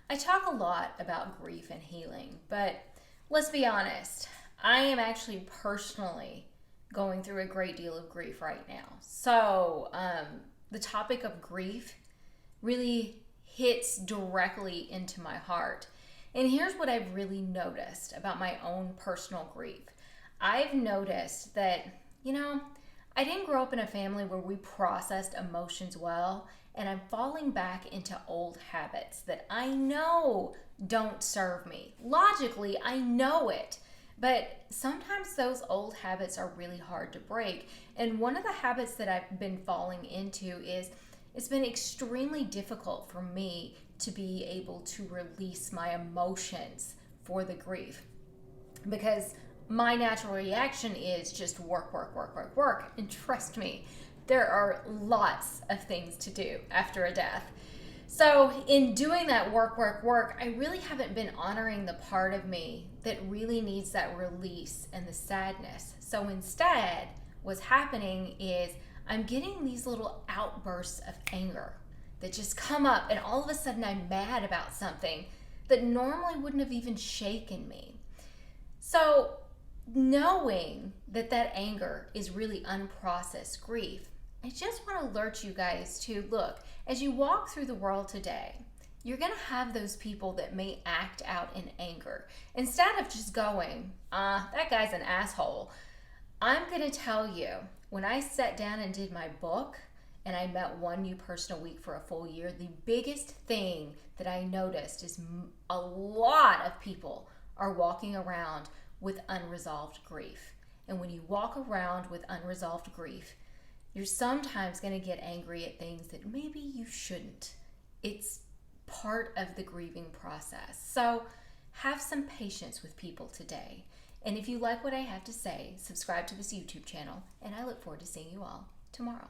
I talk a lot about grief and healing, but let's be honest, I am actually personally going through a great deal of grief right now. The topic of grief really hits directly into my heart. And here's what I've really noticed about my own personal grief. I've noticed that, you know, I didn't grow up in a family where we processed emotions well, and I'm falling back into old habits that I know don't serve me. Logically, I know it. But sometimes those old habits are really hard to break. And one of the habits that I've been falling into is it's been extremely difficult for me to be able to release my emotions for the grief because my natural reaction is just work, work, work, work, work. And trust me, there are lots of things to do after a death. So, in doing that work, work, work, I really haven't been honoring the part of me that really needs that release and the sadness. So, instead, what's happening is I'm getting these little outbursts of anger that just come up, and all of a sudden I'm mad about something that normally wouldn't have even shaken me. So, knowing that that anger is really unprocessed grief, I just want to alert you guys to look, as you walk through the world today, you're going to have those people that may act out in anger. Instead of just going, that guy's an asshole, I'm going to tell you, when I sat down and did my book and I met one new person a week for a full year, the biggest thing that I noticed is a lot of people are walking around with unresolved grief. And when you walk around with unresolved grief, you're sometimes going to get angry at things that maybe you shouldn't. It's part of the grieving process. So have some patience with people today. And if you like what I have to say, subscribe to this YouTube channel, and I look forward to seeing you all tomorrow.